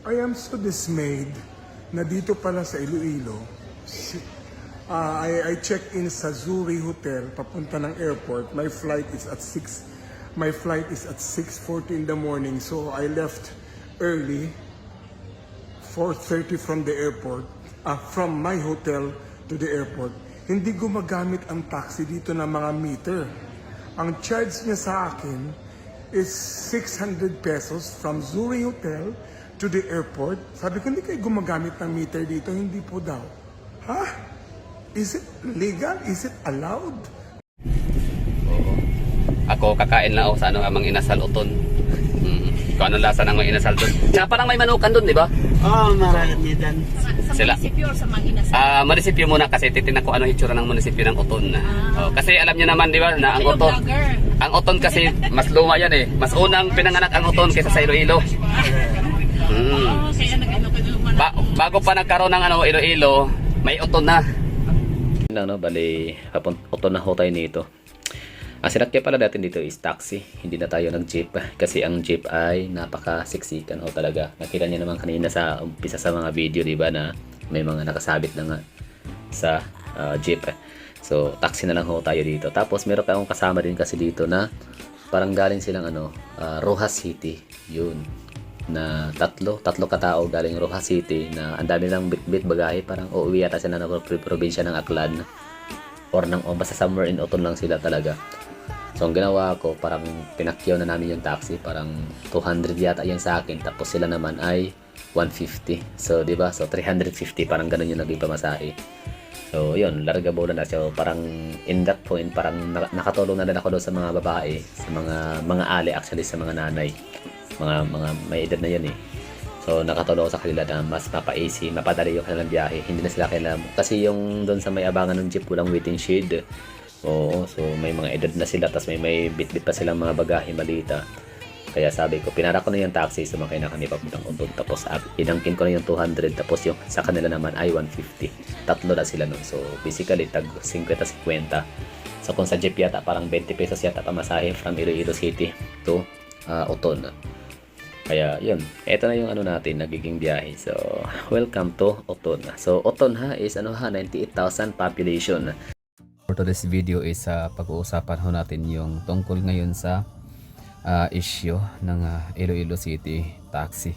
I am so dismayed na dito pala sa Iloilo, I checked in sa Zuri Hotel papunta ng airport. My flight is at 6:40 in the morning. So I left early, 4:30 from the airport, from my hotel to the airport. Hindi gumagamit ang taxi dito ng mga meter. Ang charge niya sa akin is 600 pesos from Zuri Hotel to the airport. Sabi ko, hindi kayo gumagamit ng meter dito. Hindi po daw. Ha? Is it legal? Is it allowed? Oo. Ako kakain lang ako sa amang inasal uton. Kung anong lasa ng mga inasal doon. Tsaka parang may manukan doon, di ba? Oo, marami din. Sa Sila. munisipyo or sa mga inasal? Munisipyo muna kasi titinan ko anong itsura ng munisipyo ng Uton. Kasi alam niyo naman, di ba, na ang Kayo Uton. vlogger. Ang Uton kasi mas luma yan eh. Mas unang pinanganak ang Uton kaysa sa Iloilo. Kaya nag-ano ka naman. Bago pa nagkaroon ng Iloilo, may Uton na. Bali, Uton na ho tayo nito. Ang sinakya pala natin dito is taxi, hindi na tayo nag-jeep kasi ang jeep ay napaka-siksikan ho talaga. Nakita niyo naman kanina sa umpisa sa mga video, di ba, na may mga nakasabit na nga sa jeep. So, taxi na lang ho tayo dito. Tapos meron akong kasama din kasi dito na parang galing silang Rojas City. Yun. Na tatlo katao galing Rojas City na ang dami lang bit-bit bagahe, parang uuwi yata sila ng probinsya ng Aklan or ng basta somewhere in Uton lang sila talaga. So ang ginawa ko, parang pinakyaw na namin yung taxi, parang 200 yata yan sa akin, tapos sila naman ay 150. So di ba? So 350, parang ganun yung naging pamasahe. So yun, larga bola na. So parang in that point, parang nakatulong na din ako doon sa mga babae, sa mga ali, actually sa mga nanay. Mga may edad na yun eh. So nakatulong ako sa kanila na mas mapa-easy, mapadali yung kanilang biyahe. Hindi na sila kailangan, kasi yung doon sa may abangan ng jeep, walang waiting shed. Oo, so may mga edad na sila, tapos may bit-bit pa silang mga bagahe malita. Kaya sabi ko, pinara ko na yung taxi, sumakay na kami papuntang Uton. Tapos inangkin ko na yung 200, tapos yung sa kanila naman ay 150. Tatlo na sila nun. So basically, tag 50-50. So kung sa jeep yata, parang 20 pesos yata pamasahe from Iloilo City to Uton. Kaya yun, eto na yung natin, nagiging biyahe. So welcome to Uton. So Uton is 98,000 population. For today's video is pag-uusapan ho natin yung tungkol ngayon sa issue ng Iloilo City taxi,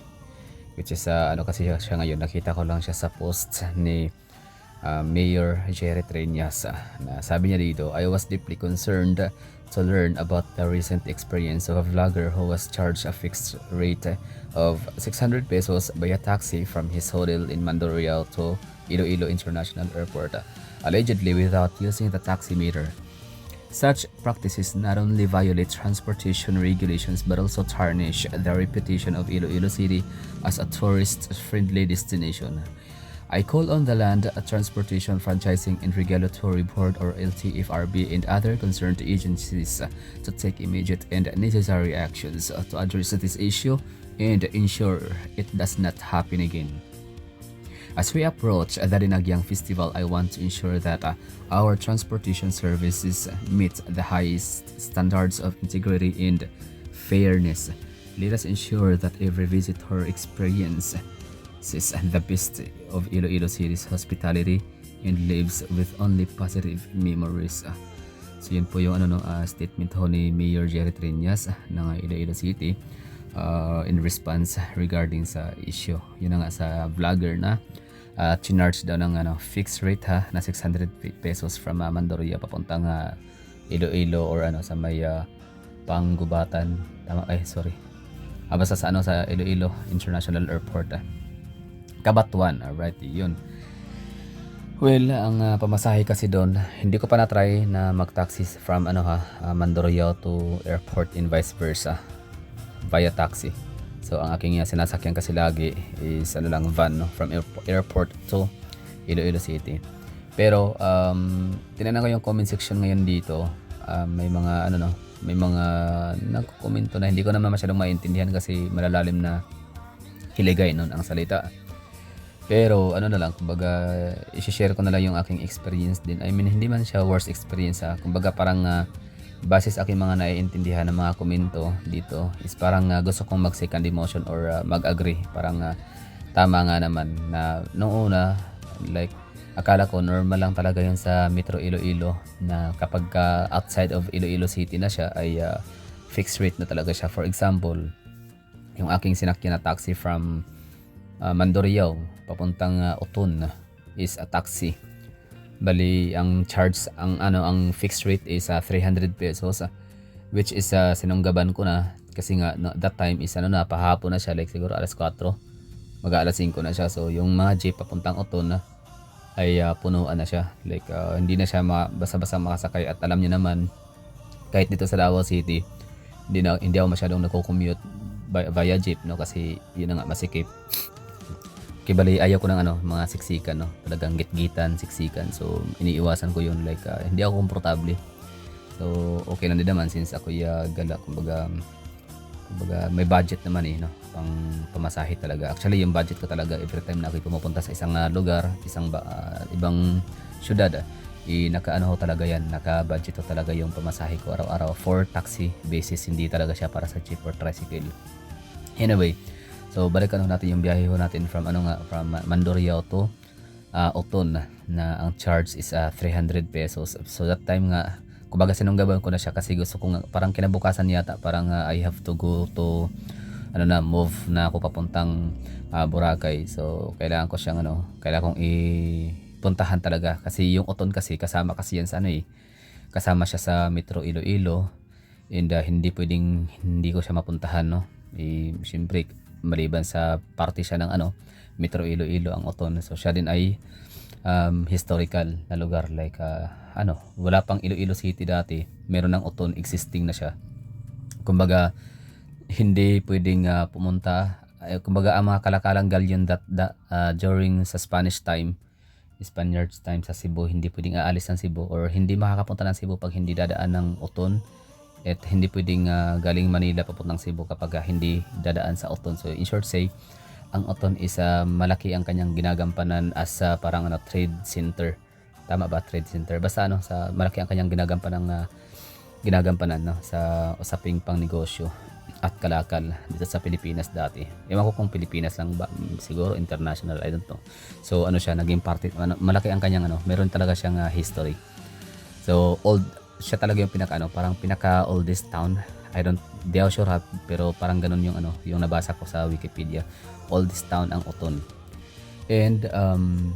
which is kasi siya ngayon, nakita ko lang siya sa post ni Mayor Jerry Triñas na sabi niya dito, I was deeply concerned to learn about the recent experience of a vlogger who was charged a fixed rate of 600 pesos by a taxi from his hotel in Mandurrial to Iloilo International Airport, allegedly without using the taximeter. Such practices not only violate transportation regulations but also tarnish the reputation of Iloilo City as a tourist-friendly destination. I call on the Land Transportation Franchising and Regulatory Board or LTFRB and other concerned agencies to take immediate and necessary actions to address this issue and ensure it does not happen again. As we approach the Dinagyang Festival, I want to ensure that our transportation services meet the highest standards of integrity and fairness. Let us ensure that every visitor experiences the best of Iloilo City's hospitality and lives with only positive memories. So yun po yung statement ho ni Mayor Jerry Triñas ng Iloilo City in response regarding sa issue. Yun na nga sa vlogger na chinarge daw ng fixed rate na 600 pesos from Mandurria papuntang Iloilo or sa may Panggubatan, basta sa sa Iloilo International Airport, Cabatuan. Alright, yun. Well, ang pamasahe kasi doon, hindi ko pa na-try na mag-taxi from Mandurria to airport and vice versa via taxi. So ang aking sinasakyan kasi lagi is van from airport to Iloilo City. Pero tinanong ko yung comment section ngayon dito, may mga may mga nagko-komento na hindi ko naman masyadong maintindihan kasi malalalim na hiligay nun ang salita. Pero na lang, kumbaga i-share ko na lang yung aking experience din. I mean, hindi man siya worst experience kumbaga parang base sa aking mga naiintindihan ng mga komento dito is parang gusto kong mag second emotion or mag-agree. Parang tama nga naman na nung una, like akala ko normal lang talaga yun sa Metro Iloilo na kapag outside of Iloilo City na siya ay fixed rate na talaga siya. For example, yung aking sinakyan na taxi from Mandurriao papuntang Oton is a taxi. Bali ang charge ang fixed rate is 300 pesos, which is sinunggaban ko na kasi nga that time is pahapon na siya, like siguro alas 4, mag-alas 5 na siya. So yung mga jeep papuntang Oton ay punuan na siya, like hindi na siya basta-basta makasakay. At alam niyo naman, kahit dito sa Davao City, hindi ako masyadong nako-commute via jeep, no, kasi yun na nga masikip. Kibali ayaw ko ng mga siksikan, no, talagang gitgitan, siksikan. So iniiwasan ko yun, like hindi ako komportable. So okay lang din naman since ako gala, kumbaga may budget naman no, pang pamasahe talaga. Actually yung budget ko talaga every time na ako pumupunta sa isang lugar, isang ibang syudad, naka-ano ho talaga yan, naka-budget ho talaga yung pamasahe ko araw-araw for taxi basis, hindi talaga siya para sa jeep or tricycle. Anyway, so balikan ho natin yung biyahe ho natin from from Mandurriao to Oton, na ang charge is 300 pesos. So that time nga, kumbaga sinunggaban ko na siya kasi gusto ko nga, parang kinabukasan yata, parang I have to go to move na ako papuntang Boracay. So kailangan ko siyang kailangan kong ipuntahan talaga kasi yung Oton kasi kasama kasi yan sa kasama siya sa Metro Iloilo, and hindi pwedeng hindi ko siya mapuntahan, no. Siyempre maliban sa party siya ng Metro Iloilo ang Oton, so siya din ay historical na lugar, like wala pang Iloilo City dati, meron ng Oton, existing na siya. Kumbaga hindi pwedeng pumunta, kumbaga ang mga kalakalang galleon during sa Spaniards time sa Cebu, hindi pwedeng aalis ng Cebu or hindi makakapunta ng Cebu pag hindi dadaan ng Oton, at hindi pwedeng galing Manila papuntang Cebu kapag hindi dadaan sa Oton. So in short say, ang Oton is malaki ang kanyang ginagampanan as parang trade center. Tama ba? Trade center. Basta sa malaki ang kanyang ginagampanan, no, sa usaping pang negosyo at kalakal dito sa Pilipinas dati. Ewan ko kung Pilipinas lang ba, siguro international, I don't know. So siya, naging party, malaki ang kanyang meron talaga siyang history. So old siya talaga yung parang pinaka oldest town. Di ako sure pero parang ganun yung yung nabasa ko sa Wikipedia. Oldest town ang Oton. And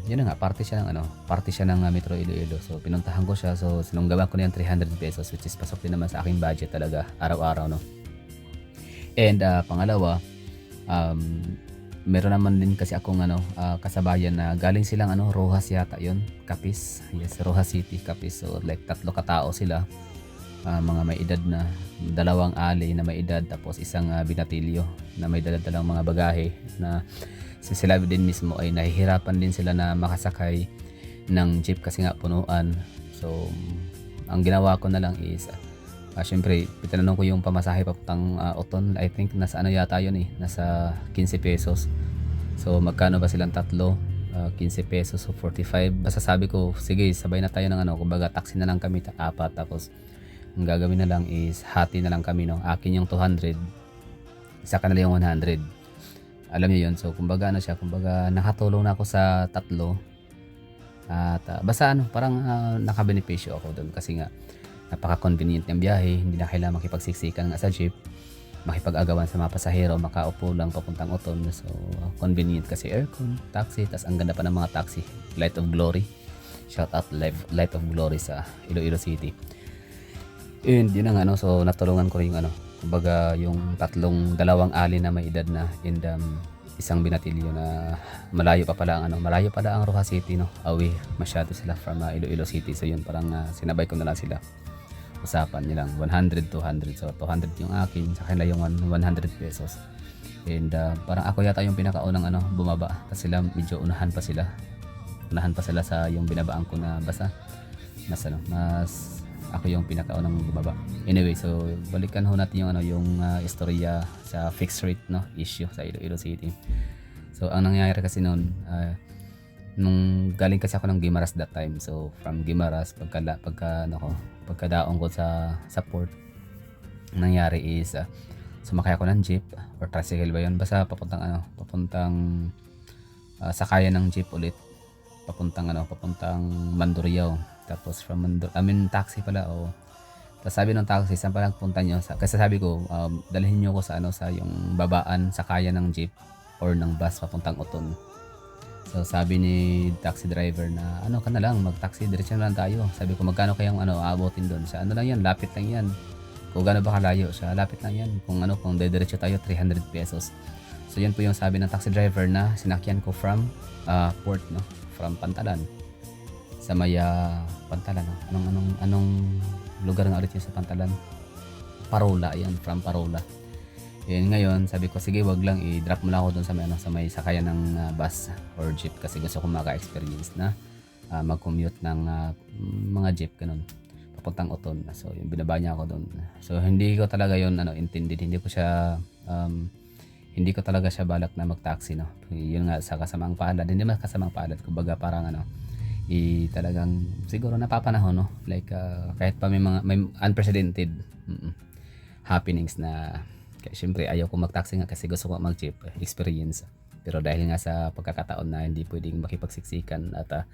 yun na nga, party siya ng Metro Iloilo. So pinuntahan ko siya, so sinunggaban ko na yung 300 pesos, which is pasok din naman sa aking budget talaga araw-araw, no. And pangalawa, meron naman din kasi akong kasabayan na galing silang Rojas yata yun, Capiz. Yes, Rojas City, Capiz. So like 3 katao sila, mga may edad na, 2 ali na may edad, tapos isang binatilyo na may dala-dalang mga bagahe, na sila din mismo ay nahihirapan din sila na makasakay ng jeep kasi nga punuan. So ang ginawa ko na lang is syempre tinanong ko yung pamasahe papuntang Oton. I think nasa yata yun nasa 15 pesos. So magkano ba silang tatlo? 15 pesos o 45. Basta sabi ko, sige, sabay na tayo ng kumbaga taxi na lang kami, 4. Tapos ang gagawin na lang is hati na lang kami, no. Akin yung 200, isa ka na lang yung 100. Alam niyo yun. So kumbaga siya, kumbaga nakatulong na ako sa 3. At basta parang nakabenepisyo ako doon kasi nga napaka-convenient ng biyahe, hindi na kailangan makipagsiksikan nga sa jeep, makipag-agawan sa mga pasahero, makaupo lang papuntang Oton. So convenient kasi aircon, taxi, tas ang ganda pa ng mga taxi, Light of Glory. Shout out Light of Glory sa Iloilo City. And yun na nga, so natulungan ko rin kumbaga yung 2 ali na may edad na, and isang binatilyo na malayo pa pala ang Rojas City, no. Away masyado sila from Iloilo City. So yun, parang sinabay ko na lang sila. Usapan nilang 100, 200. So 200 yung akin, sa kanila yung 100 pesos. And parang ako yata yung pinakaunang bumaba, kasi sila medyo unahan pa sila sa yung binabaan ko, na basta mas ako yung pinakaunang bumaba. Anyway, so balikan ho natin yung istorya sa fixed rate, no, issue sa Iloilo City. So ang nangyayari kasi noon, nung galing kasi ako ng Guimaras that time. So from Guimaras, pagkadaong ko sa port, nangyari is sumakay ako ng jeep or tricycle ba yun, basta papuntang sakayan ng jeep ulit papuntang Mandurriao. Tapos from taxi pala. Tapos sabi ng taxi, saan pala punta nyo? Kasi sabi ko, dalhin nyo ko sa sa yung babaan, sakayan ng jeep or ng bus papuntang Oton. So sabi ni taxi driver na ka na lang, mag-taxi, diretso na lang tayo. Sabi ko, magkano kayang aabotin doon? Sa lang yan, lapit lang yan. Kung gaano ba kalayo, sa lapit lang yan. Kung diretso tayo, 300 pesos. So yan po yung sabi ng taxi driver na sinakyan ko from port, no? From Pantalan. Sa Maya Pantalan, no? Anong lugar nga ulit yun sa Pantalan? Parola, yan, from Parola. Yan, ngayon, sabi ko, sige, wag lang, i-drop mo lang ako doon sa may sakayan ng bus or jeep kasi gusto ko maka-experience na mag-commute ng mga jeep, ganun, papuntang Oton. So, yung binaba niya ako doon. So, hindi ko talaga yun, intended, hindi ko talaga siya balak na mag-taxi, no. Yun nga, sa kasamang palad, hindi man kasamang palad, kumbaga parang talagang siguro napapanahon, no, like kahit pa may unprecedented happenings na kaya syempre ayaw ko mag-taxi nga kasi gusto ko mag-jeep experience, pero dahil nga sa pagkakataon na hindi pwedeng makipagsiksikan at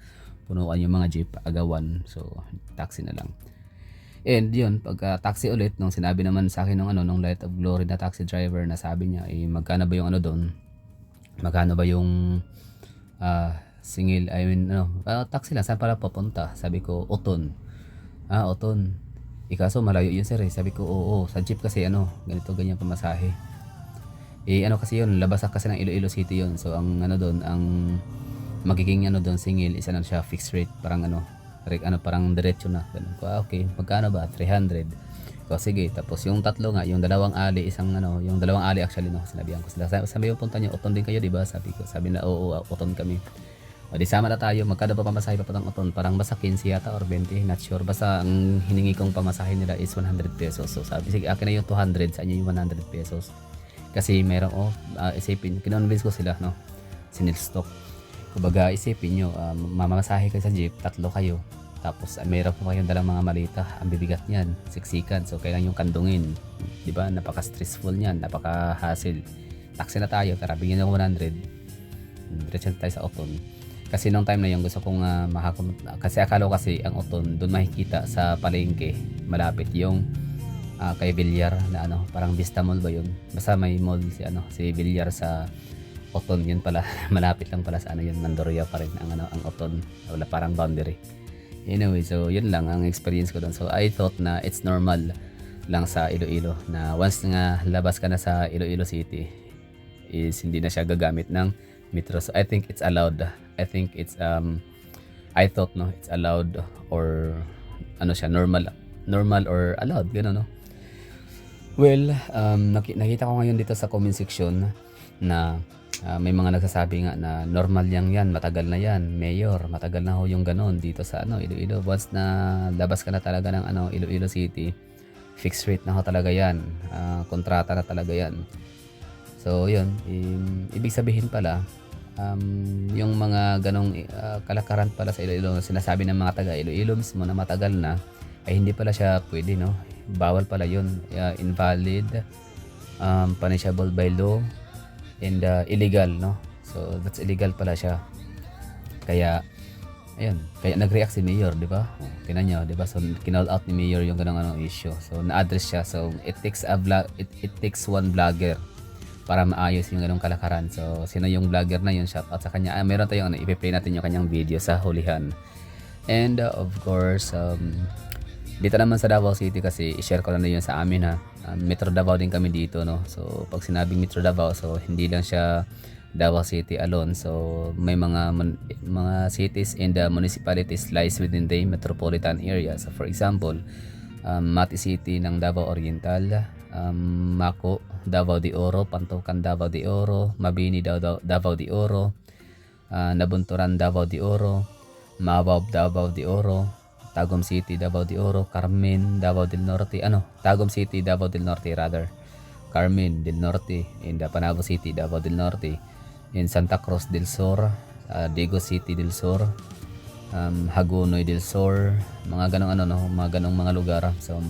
punuan yung mga jeep agawan, so taxi na lang. And yun, pagka taxi ulit, nung sinabi naman sa akin nung Light of Glory na taxi driver, na sabi niya magkano ba yung doon, magkano ba yung taxi lang, saan pala papunta? Sabi ko, Oton. Oton. Ikaso malayo yun, sir. Sabi ko, oo. Sa jeep kasi ganito, ganyan pamasahe. Kasi yun, labas kasi ng Iloilo City yun. So ang doon, ang magiging doon singil, isa na siya fixed rate, parang parang diretso na. Ganun ko, okay. Magkano ba? 300. So sige, tapos yung tatlo nga, yung dalawang ali, yung dalawang ali actually, no, sinabihan ko sila. Sabi yung punta niyo, Oton din kayo, di ba? Sabi na, oo, Oton kami. O di sama na tayo, magkano ba pamasahe papuntang Oton? Parang basta 15 yata or 20, not sure. Basta ang hiningi kong pamasahe nila is 100 pesos. So sabi, sige, akin na yung 200, sa inyo yung 100 pesos. Kasi meron, isipin, kinonvince ko sila, no? Sinilstock. Kumbaga, isipin nyo, mamasahe kayo sa jeep, tatlo kayo. Tapos meron po kayong dalang mga malita, ang bibigat niyan, siksikan. So kailangan yung kandungin. Di ba? Napaka-stressful niyan, napaka-hassle. Taxi na tayo, tara, bigyan nyo 100. Diretso tayo sa Oton. Kasi nung time na yun, gusto kong kasi akala ko kasi ang Oton, doon makikita sa palengke, malapit yung kay Villar na parang Vista Mall ba yun? Basta may mall si Villar sa Oton, yun pala, malapit lang pala sa yun, Mandurriao pa rin ang Oton, wala parang boundary. Anyway, so yun lang ang experience ko doon. So I thought na it's normal lang sa Iloilo na once nga labas ka na sa Iloilo City is hindi na siya gagamit ng metro. So I think it's allowed. I think it's I thought it's allowed or siya, normal or allowed, gano'n, no. Well, nakita ko ngayon dito sa comment section na may mga nagsasabi nga na normal yan, matagal na yan, Mayor, matagal na ho yung gano'n dito sa Iloilo. Once na labas ka na talaga ng Iloilo City, fixed rate na ho talaga yan, kontrata na talaga yan. So yun, ibig sabihin pala, yung mga ganong kalakaran pala sa Iloilo, sinasabi ng mga taga Iloilo mismo na matagal na, ay hindi pala siya pwede, no. Bawal pala yun, invalid, punishable by law, and illegal, no. So that's illegal pala siya. Kaya ayun, kaya nag-react si Mayor, di ba? Tingnan niyo, di ba? So kinall out ni Mayor yung ganung issue. So na-address siya. So it takes one vlogger para maayos yung ganung kalakaran. So sino yung vlogger na yun? Shout out sa kanya. Meron tayong ipi-play natin yung kanyang video sa hulihan. And of course, dito naman sa Davao City, kasi i-share ko na yun sa amin, ha. Metro Davao din kami dito, no. So pag sinabing Metro Davao, so hindi lang siya Davao City alone. So may mga cities and municipalities lies within the metropolitan area. So for example, Mati City ng Davao Oriental, Mako, Davao de Oro, Pantukan, Davao de Oro, Mabini, Davao de Oro, Nabunturan, Davao de Oro, Mabab, Davao de Oro, Tagum City, Davao de Oro, Carmen, Davao del Norte, Tagum City, Davao del Norte rather, Carmen del Norte, in Panabo City, Davao del Norte, in Santa Cruz del Sur, Diego City del Sur, Hagonoy del Sur, mga ganong mga ganong mga lugar. So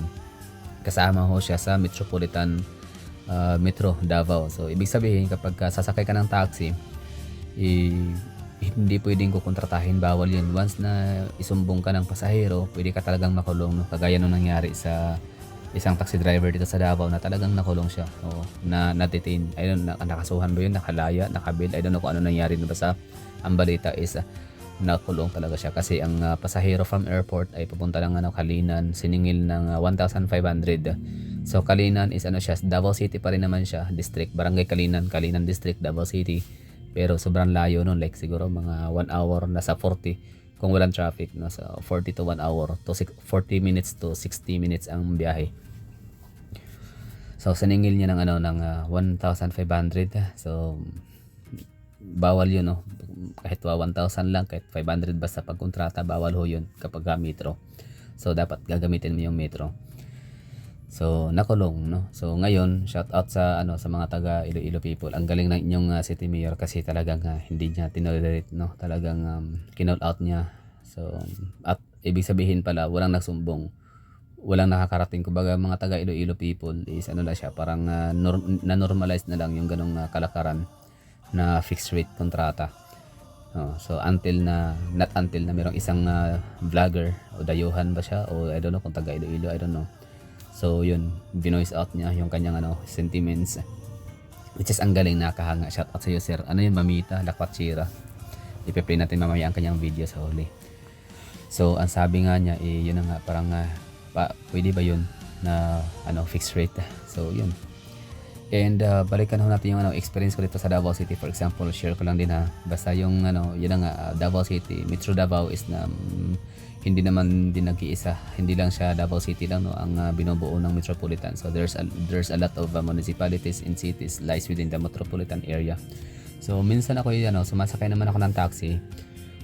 kasama ho siya sa Metropolitan Metro Davao. So ibig sabihin, kapag sasakay ka ng taxi, hindi pwedeng kukontratahin, bawal yun. Once na isumbong ka ng pasahero, pwede ka talagang makulong, no? Kagaya nung nangyari sa isang taxi driver dito sa Davao na talagang nakulong siya. Oo, na-detain. I don't know, nakasuhan ba yun, nakalaya, nakabil. I don't know kung ano nangyari. Basta ang balita is nakulong talaga siya kasi ang pasahero from airport ay pupunta ng Kalinan, siningil ng 1,500. So Kalinan is siya, Davao City pa rin naman siya, district, Barangay Kalinan, Kalinan District, Davao City. Pero sobrang layo nun, like siguro mga 1 hour, nasa 40 kung walang traffic, nasa 40 to 1 hour to 40 minutes to 60 minutes ang biyahe. So siningil niya ng 1,500. So bawal yun, no? Kahit 1,000 lang, kahit 500 basta pagkontrata, bawal ho yun kapag metro. So dapat gagamitin mo yung metro. So nakulong, no? So ngayon, shout out sa sa mga taga Iloilo people. Ang galing ng inyong city mayor kasi talagang hindi niya tinolerate, no? Talagang kinall out niya. So at ibig sabihin pala walang nagsumbong, walang nakakarating. Kumbaga mga taga Iloilo people is lang siya, parang na-normalize na lang yung ganong kalakaran na fixed rate kontrata. So until na merong isang vlogger o dayuhan ba siya o I don't know kung taga Iloilo, I don't know. So yun, binoise out niya yung kanyang sentiments, which is ang galing, nakahanga. Shout out sa iyo sir. Ano yun, Mamita Lakwachira. Ipe-play natin mamaya ang kanyang video sa huli. So ang sabi nga niya yun na nga, parang pwede ba yun na fixed rate. So yun. And balikan ho natin yung experience ko dito sa Davao City. For example, share ko lang din ha. Basta yung yun na nga, Davao City, Metro Davao is na hindi naman din nag-iisa. Hindi lang siya Davao City lang, no, ang binubuo ng metropolitan. So there's a lot of municipalities and cities lies within the metropolitan area. So minsan ako sumasakay naman ako ng taxi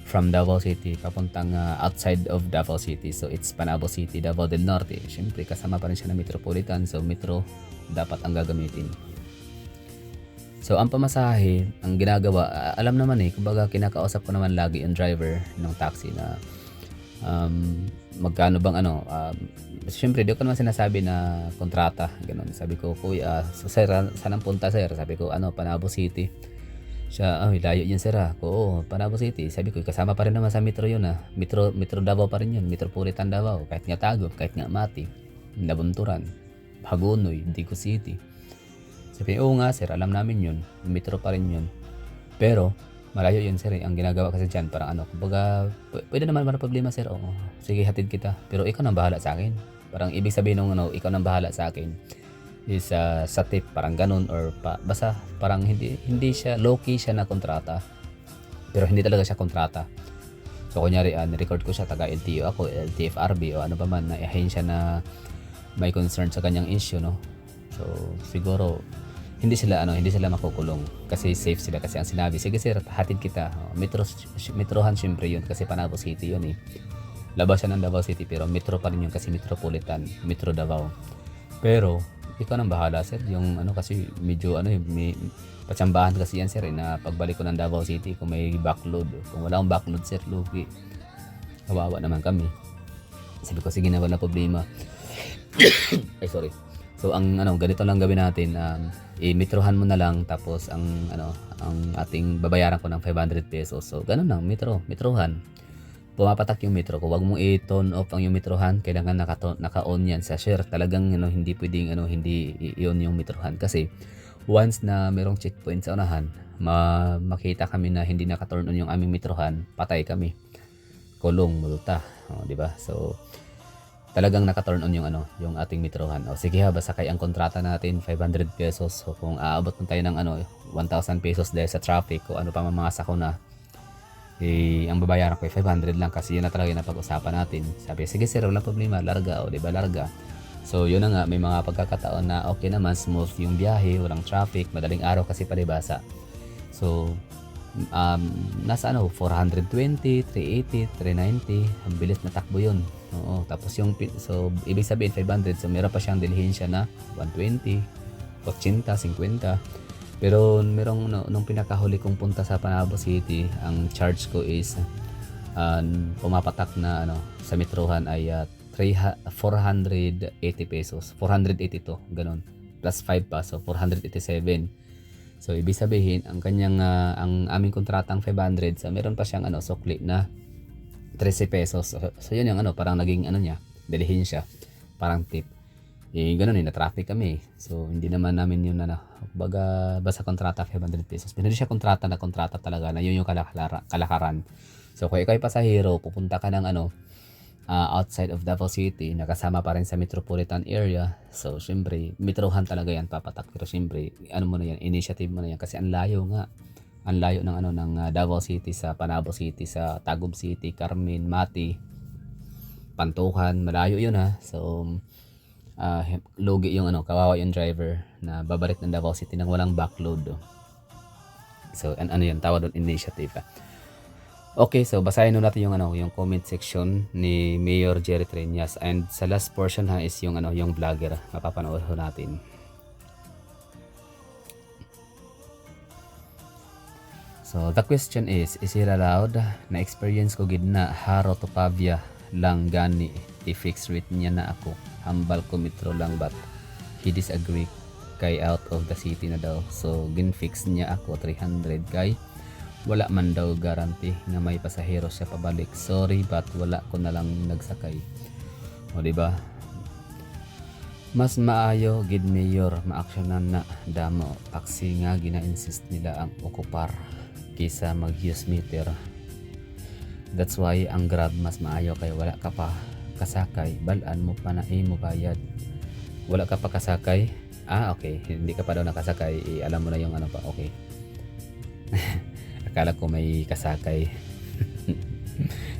from Davao City papuntang outside of Davao City. So it's Panabo City, Davao del Norte. Siyempre kasama pa rin siya ng metropolitan. So metro dapat ang gagamitin. So ang pamasahe, ang ginagawa, alam naman kumbaga kinakausap ko naman lagi yung driver ng taxi na magkano bang siyempre di ko naman sinasabi na kontrata, ganun. Sabi ko, kuya, sir, saan ang punta sir? Sabi ko, Panabo City. Siya, layo yun sir ha. Oo, Panabo City. Sabi ko, kasama pa rin naman sa metro yun ha. Metro Davao pa rin yun, Metropolitan Davao. Kahit nga Tagum, kahit nga Mati, Nabunturan, Hagonoy, Dico City. Sabi, oo nga sir, alam namin yun, metro pa rin yun. Pero malayo yun sir. Ang ginagawa kasi dyan parang kumbaga pwede naman wala problema sir, oo, sige hatid kita, pero ikaw nang bahala sa akin. Parang ibig sabihin nung ikaw nang bahala sa akin is sa tip, parang ganun, or basta parang hindi siya low-key siya na kontrata, pero hindi talaga siya kontrata. So kunyari ni-record ko siya, taga LTO ako, LTFRB o ano pa man na ahensya na may concern sa kanyang issue, no. So siguro hindi sila makukulong kasi safe sila, kasi ang sinabi, sige sir, hatid kita. Metrohan syempre yun kasi Panabo City yun labas siya ng Davao City pero metro pa rin yun kasi metropolitan, Metro Davao. Pero ikaw nang bahala sir, yung kasi medyo may patsambahan kasi yan sir na pagbalik ko ng Davao City kung may backload. Kung wala akong backload sir, lugi, kawawa naman kami. Sabi ko, sige na, wala problema. Ay sorry. So ang ganito lang gawin natin, i-metrohan mo na lang, tapos ang ating babayaran ko ng 500 pesos. So ganun lang, metrohan. Pumapatak yung metro ko. Wag mong i-turn off ang yung metrohan, kailangan naka-on yan sa share. Talagang hindi pwedeng hindi i-on yung metrohan kasi once na merong checkpoint sa unahan, makita kami na hindi naka-turn on yung aming metrohan, patay kami. Kulong, multa, di ba? So talagang naka-turn on yung ating metrohan. Sige ha, basta kay ang kontrata natin 500 pesos. So kung aabot mo tayo ng 1,000 pesos dahil sa traffic o ano pa mga sakuna, ang babayaran ko ay 500 lang kasi yun na talaga yung napag-usapan natin. Sabi, sige sir, walang problema, larga, o diba, larga. So yun na nga, may mga pagkakataon na okay naman, smooth yung biyahe, walang traffic, madaling araw kasi palibasa. So nasa 420, 380, 390, ang bilis na takbo yun. Oo, tapos so ibig sabihin 500, so meron pa siyang dilihensya na 120, 80, 50. Pero merong nung pinakahuli kong punta sa Panabo City, ang charge ko is pumapatak na sa metrohan ay 480 pesos, 482 ganun, plus 5 pa, so 487. So ibig sabihin ang kanyang ang aming kontratang 500, so meron pa siyang sukli na 13 pesos. So yun yung parang naging niya, bilhin siya, parang tip. Ganun na-traffic kami. So hindi naman namin yun baga basta kontrata 500 pesos. Pero siya kontrata talaga na yun yung kalakaran. So kung ikaw ay pasahero, pupunta ka ng outside of Davao City, nakasama pa rin sa metropolitan area. So syempre, metrohan talaga yan papatak. Pero syempre, mo na yan, initiative mo na yan kasi ang layo nga. Ang layo ng ng Davao City sa Panabo City, sa Tagum City, Carmen, Mati, Pantukan, malayo yun ha. So lugi yung kawawa yung driver na babalik ng Davao City nang walang backload. So yan, tawag doon initiative. Okay, so basahin natin yung comment section ni Mayor Jerry Triñas, and sa last portion is yung yung vlogger, mapapanood natin. So the question is it allowed na experience ko gid na Haro to Pavia lang gani i-fix rate niya na ako, hambal ko metro lang, but he disagree kay out of the city na daw, so gin-fix niya ako 300 kay wala man daw guarantee nga may pasahero siya pabalik. Sorry but wala ko na lang nagsakay. O diba? Mas maayo gid mayor maaksyonan na damo taxi nga gina-insist nila ang okupar kisa mag-use meter. That's why ang Grab mas maayo kay wala ka pa kasakay, balaan mo pa na mo bayad. Wala ka pa kasakay? Okay, hindi ka pa daw nakasakay, alam mo na yung pa, okay. Akala ko may kasakay.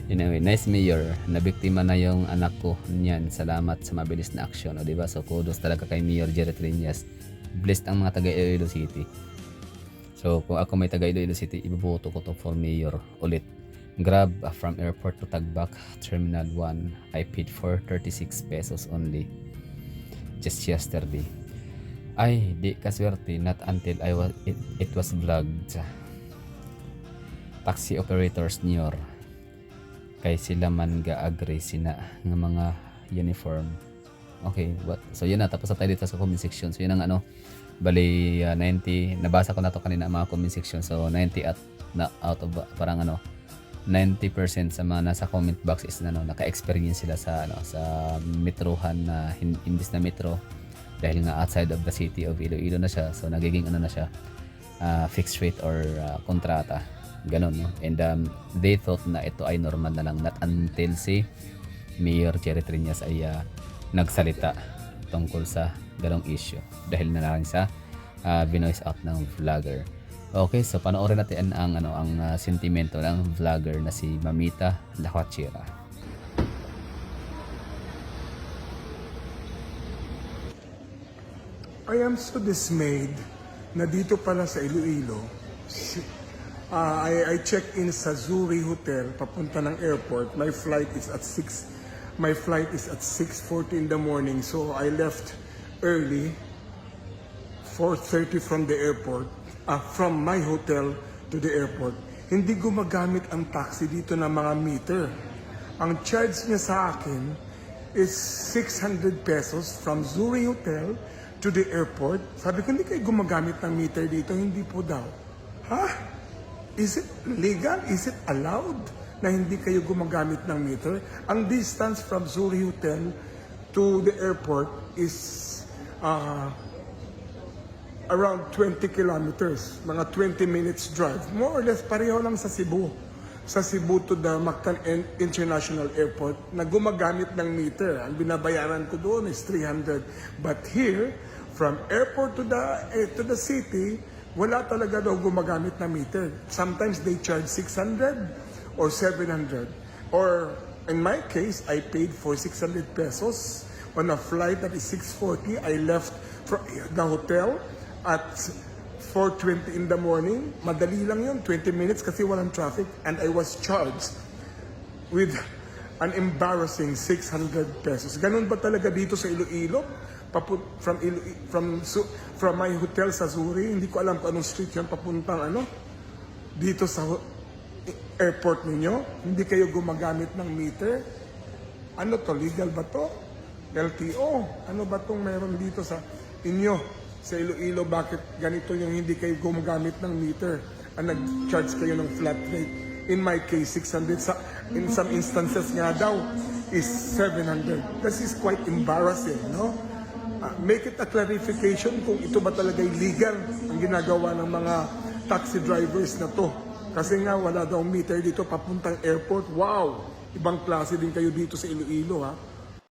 Anyway, nice mayor, nabiktima na yung anak ko niyan, salamat sa mabilis na aksyon. O diba? So kudos talaga kay Mayor Jerry Triñas. Blessed ang mga taga Iloilo City. So kung ako may taga Iloilo City, iboboto ko to for mayor ulit. Grab from airport to Tagbak Terminal 1, I paid for 36 pesos only just yesterday. Ay, di kaswerte, not until it was vlogged. Taxi operators niyor kay sila man ga-agree sina ng mga uniform. Okay, what? So yun na, tapos na tayo dito sa comment section. So yun ang bali 90, nabasa ko na to kanina mga comment section. So 90 at out of parang 90% sa mga nasa comment box is naka-experience sila sa sa metrohan na imbis na metro, dahil nga outside of the city of Iloilo na siya. So nagiging na siya fixed rate or kontrata, ganon, no? And they thought na ito ay normal na lang, not until si Mayor Jerry Triñas ay nagsalita tungkol sa ganong issue dahil na lang sa binoise out ng vlogger. Okay, so panoorin natin ang sentimento ng vlogger na si Mamita Lakwachira. I am so dismayed na dito pala sa Iloilo. I checked in sa Zuri Hotel papunta ng airport. My flight is at 6:40 in the morning, so I left early, 4:30 from the airport. From my hotel to the airport. Hindi gumagamit ang taxi dito ng mga meter. Ang charge niya sa akin is 600 pesos from Zuri Hotel to the airport. Sabi ko, hindi kayo gumagamit ng meter dito. Hindi po daw. Ha? Is it legal? Is it allowed na hindi kayo gumagamit ng meter? Ang distance from Zuri Hotel to the airport is around 20 kilometers, mga 20 minutes drive. More or less, pareho lang sa Cebu. Sa Cebu to the Mactan International Airport na gumagamit ng meter. Ang binabayaran ko doon is 300. But here, from airport to the city, wala talaga daw gumagamit ng meter. Sometimes they charge 600 or 700. Or in my case, I paid for 600 pesos on a flight that is 6:40. I left from the hotel at 4:20 in the morning. Madali lang yun, 20 minutes kasi walang traffic, and I was charged with an embarrassing 600 pesos. Ganun ba talaga dito sa Iloilo? From my hotel sa Zuri, hindi ko alam kung anong street yun, papuntang dito sa airport ninyo. Hindi kayo gumagamit ng meter. Ano to, legal ba to? LTO? Ano ba tong meron dito sa inyo? sa Iloilo, bakit ganito yung hindi kayo gumagamit ng meter? Ang nag-charge kayo ng flat rate. In my case, 600. In some instances nga daw, is 700. This is quite embarrassing, no? Make it a clarification kung ito ba talaga illegal ang ginagawa ng mga taxi drivers na to. Kasi nga wala daw meter dito papuntang airport. Wow! Ibang klase din kayo dito sa Iloilo, ha?